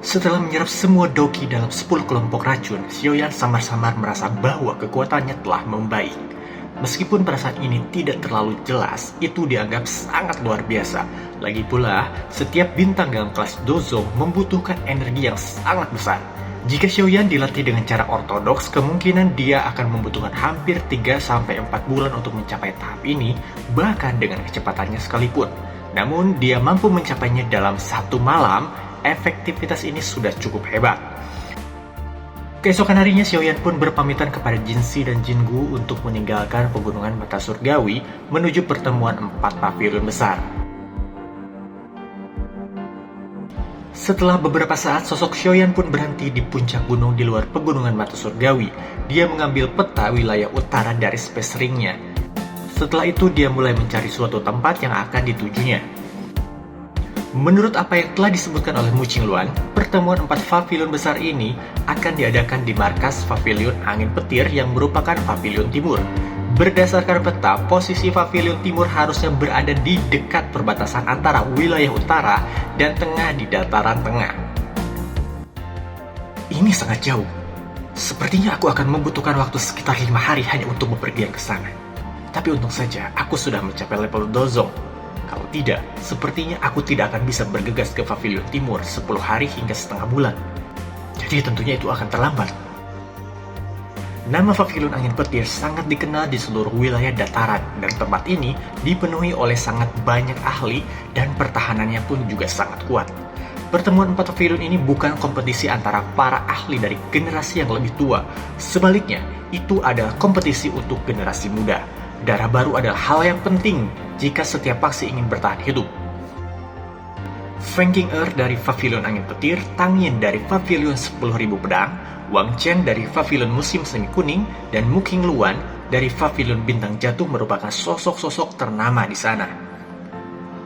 Setelah menyerap semua doki dalam 10 kelompok racun, Xiaoyan samar-samar merasa bahwa kekuatannya telah membaik. Meskipun perasaan ini tidak terlalu jelas, itu dianggap sangat luar biasa. Lagi pula, setiap bintang dalam kelas Dozong membutuhkan energi yang sangat besar. Jika Xiaoyan dilatih dengan cara ortodoks, kemungkinan dia akan membutuhkan hampir 3-4 bulan untuk mencapai tahap ini, bahkan dengan kecepatannya sekalipun. Namun, dia mampu mencapainya dalam 1 malam. Efektivitas ini sudah cukup hebat. Keesokan harinya, Xiaoyan pun berpamitan kepada Jinxi dan Jinggu untuk meninggalkan pegunungan mata surgawi menuju pertemuan 4 pavilion besar. Setelah beberapa saat, sosok Xiaoyan pun berhenti di puncak gunung di luar pegunungan mata surgawi. Dia mengambil peta wilayah utara dari space ringnya. Setelah itu, dia mulai mencari suatu tempat yang akan ditujunya. Menurut apa yang telah disebutkan oleh Mu Qingluan, pertemuan 4 pavilion besar ini akan diadakan di markas pavilion angin petir yang merupakan pavilion timur. Berdasarkan peta, posisi pavilion timur harusnya berada di dekat perbatasan antara wilayah utara dan tengah di dataran tengah. Ini sangat jauh. Sepertinya aku akan membutuhkan waktu sekitar 5 hari hanya untuk bepergian ke sana. Tapi untung saja aku sudah mencapai level Dozong. Kalau tidak, sepertinya aku tidak akan bisa bergegas ke pavilion timur 10 hari hingga setengah bulan. Jadi tentunya itu akan terlambat. Nama pavilion angin petir sangat dikenal di seluruh wilayah dataran, dan tempat ini dipenuhi oleh sangat banyak ahli dan pertahanannya pun juga sangat kuat. Pertemuan 4 pavilion ini bukan kompetisi antara para ahli dari generasi yang lebih tua. Sebaliknya, itu adalah kompetisi untuk generasi muda. Darah baru adalah hal yang penting jika setiap paksi ingin bertahan hidup. Feng Qing'er dari Pavilion Angin Petir, Tang Yin dari Pavilion 10.000 Pedang, Wang Chen dari Pavilion Musim Semi Kuning, dan Mu Qingluan dari Pavilion Bintang Jatuh merupakan sosok-sosok ternama di sana.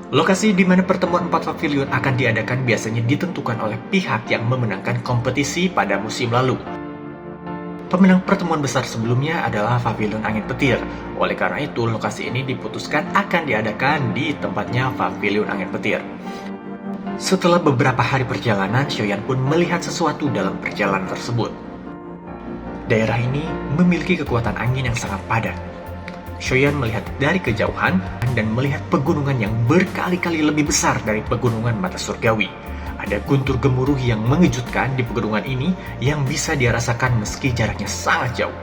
Lokasi di mana pertemuan 4 pavilion akan diadakan biasanya ditentukan oleh pihak yang memenangkan kompetisi pada musim lalu. Pemenang pertemuan besar sebelumnya adalah Pavilion Angin Petir. Oleh karena itu, lokasi ini diputuskan akan diadakan di tempatnya Pavilion Angin Petir. Setelah beberapa hari perjalanan, Xiaoyan pun melihat sesuatu dalam perjalanan tersebut. Daerah ini memiliki kekuatan angin yang sangat padat. Xiaoyan melihat dari kejauhan dan melihat pegunungan yang berkali-kali lebih besar dari pegunungan mata surgawi. Ada guntur gemuruh yang mengejutkan di pegunungan ini yang bisa dia rasakan meski jaraknya sangat jauh.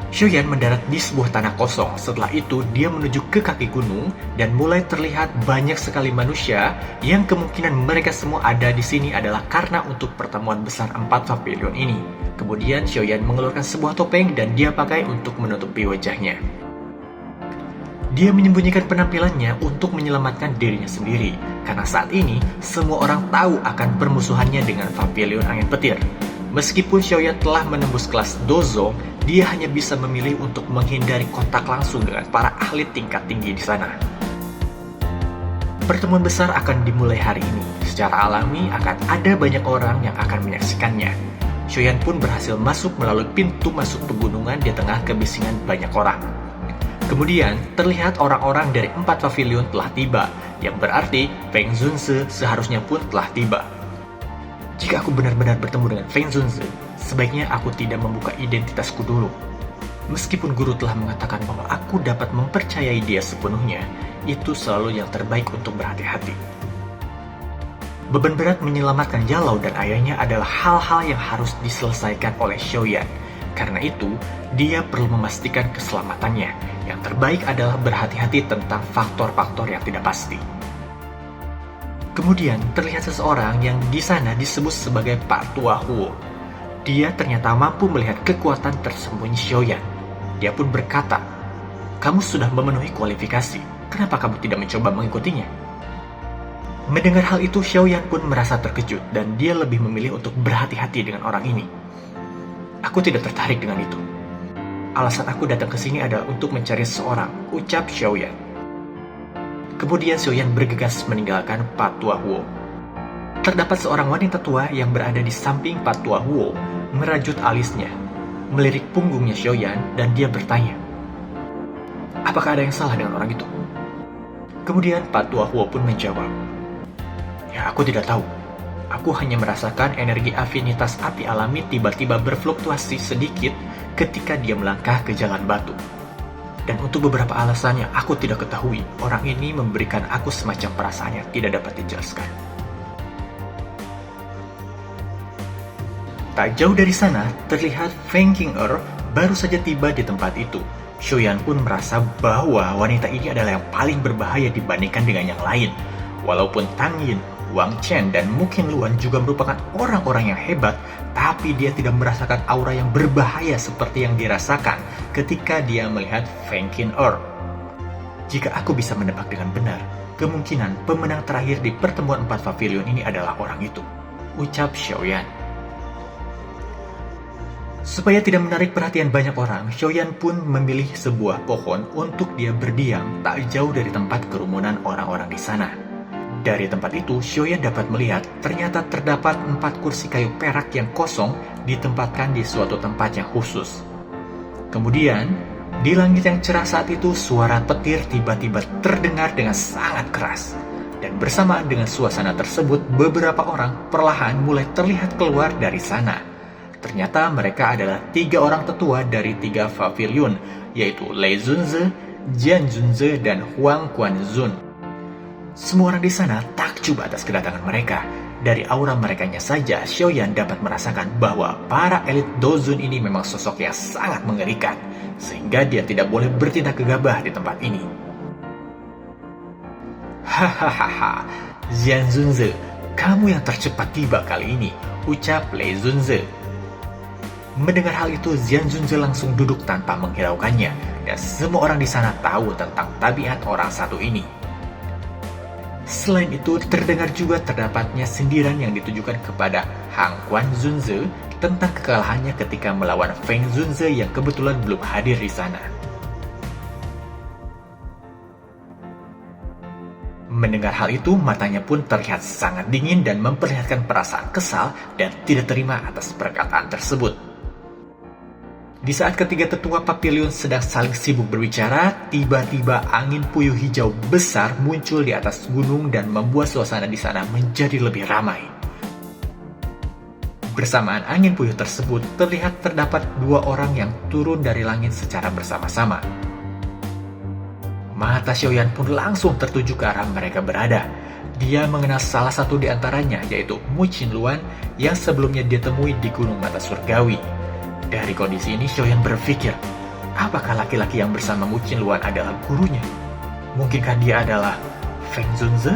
Xiaoyan mendarat di sebuah tanah kosong. Setelah itu, dia menuju ke kaki gunung dan mulai terlihat banyak sekali manusia yang kemungkinan mereka semua ada di sini adalah karena untuk pertemuan besar 4 pavilion ini. Kemudian Xiaoyan mengeluarkan sebuah topeng dan dia pakai untuk menutupi wajahnya. Dia menyembunyikan penampilannya untuk menyelamatkan dirinya sendiri, karena saat ini semua orang tahu akan permusuhannya dengan Pavilion Angin Petir. Meskipun Xiaoyan telah menembus kelas Dozong, dia hanya bisa memilih untuk menghindari kontak langsung dengan para ahli tingkat tinggi di sana. Pertemuan besar akan dimulai hari ini. Secara alami akan ada banyak orang yang akan menyaksikannya. Xiaoyan pun berhasil masuk melalui pintu masuk pegunungan di tengah kebisingan banyak orang. Kemudian, terlihat orang-orang dari 4 pavilion telah tiba, yang berarti Feng Zunzi seharusnya pun telah tiba. Jika aku benar-benar bertemu dengan Feng Zunzi, sebaiknya aku tidak membuka identitasku dulu. Meskipun guru telah mengatakan bahwa aku dapat mempercayai dia sepenuhnya, itu selalu yang terbaik untuk berhati-hati. Beban berat menyelamatkan Yalao dan ayahnya adalah hal-hal yang harus diselesaikan oleh Xiaoyan. Karena itu, dia perlu memastikan keselamatannya. Yang terbaik adalah berhati-hati tentang faktor-faktor yang tidak pasti. Kemudian, terlihat seseorang yang di sana disebut sebagai Pak Tua Huo. Dia ternyata mampu melihat kekuatan tersembunyi Xiaoyan. Dia pun berkata, "Kamu sudah memenuhi kualifikasi. Kenapa kamu tidak mencoba mengikutinya?" Mendengar hal itu, Xiaoyan pun merasa terkejut dan dia lebih memilih untuk berhati-hati dengan orang ini. "Aku tidak tertarik dengan itu. Alasan aku datang ke sini adalah untuk mencari seseorang," ucap Xiaoyan. Kemudian Xiaoyan bergegas meninggalkan Pak Tua Huo. Terdapat seorang wanita tua yang berada di samping Pak Tua Huo, merajut alisnya, melirik punggungnya Xiaoyan, dan dia bertanya, "Apakah ada yang salah dengan orang itu?" Kemudian Pak Tua Huo pun menjawab, "Ya, aku tidak tahu. Aku hanya merasakan energi afinitas api alami tiba-tiba berfluktuasi sedikit ketika dia melangkah ke jalan batu. Dan untuk beberapa alasan yang aku tidak ketahui, orang ini memberikan aku semacam perasaan yang tidak dapat dijelaskan. Tak jauh dari sana, terlihat Feng Qing'er baru saja tiba di tempat itu. Xiaoyan pun merasa bahwa wanita ini adalah yang paling berbahaya dibandingkan dengan yang lain. Walaupun Tang Yin, Wang Chen, dan Mu Qingluan juga merupakan orang-orang yang hebat, tapi dia tidak merasakan aura yang berbahaya seperti yang dirasakan ketika dia melihat Feng Qing'er. Jika aku bisa menebak dengan benar, kemungkinan pemenang terakhir di pertemuan 4 pavilion ini adalah orang itu, ucap Xiaoyan. Supaya tidak menarik perhatian banyak orang, Xiaoyan pun memilih sebuah pohon untuk dia berdiam tak jauh dari tempat kerumunan orang-orang di sana. Dari tempat itu, Xiaoyan dapat melihat ternyata terdapat 4 kursi kayu perak yang kosong ditempatkan di suatu tempat yang khusus. Kemudian, di langit yang cerah saat itu, suara petir tiba-tiba terdengar dengan sangat keras. Dan bersamaan dengan suasana tersebut, beberapa orang perlahan mulai terlihat keluar dari sana. Ternyata mereka adalah 3 orang tetua dari 3 pavilion, yaitu Lei Zunze, Jian Zunze, dan Huang Quanzun. Semua orang di sana takjub atas kedatangan mereka. Dari aura merekanya saja, Xiaoyan dapat merasakan bahwa para elit Dozun ini memang sosok yang sangat mengerikan, sehingga dia tidak boleh bertindak gegabah di tempat ini. Hahaha, Jian Zunze, kamu yang tercepat tiba kali ini, ucap Lei Zunze. Mendengar hal itu, Jian Zunze langsung duduk tanpa menghiraukannya, dan semua orang di sana tahu tentang tabiat orang satu ini. Selain itu, terdengar juga terdapatnya sindiran yang ditujukan kepada Hang Quanzunze tentang kekalahannya ketika melawan Feng Zunze yang kebetulan belum hadir di sana. Mendengar hal itu, matanya pun terlihat sangat dingin dan memperlihatkan perasaan kesal dan tidak terima atas perkataan tersebut. Di saat ketiga tetua pavilion sedang saling sibuk berbicara, tiba-tiba angin puyuh hijau besar muncul di atas gunung dan membuat suasana di sana menjadi lebih ramai. Bersamaan angin puyuh tersebut, terlihat terdapat 2 orang yang turun dari langit secara bersama-sama. Mata Xiaoyan pun langsung tertuju ke arah mereka berada. Dia mengenal salah satu di antaranya, yaitu Mu Qingluan yang sebelumnya ditemui di Gunung Mata Surgawi. Dari kondisi ini, Xiaoyan berpikir, apakah laki-laki yang bersama Mu Qingluan adalah gurunya? Mungkinkah dia adalah Feng Zunze?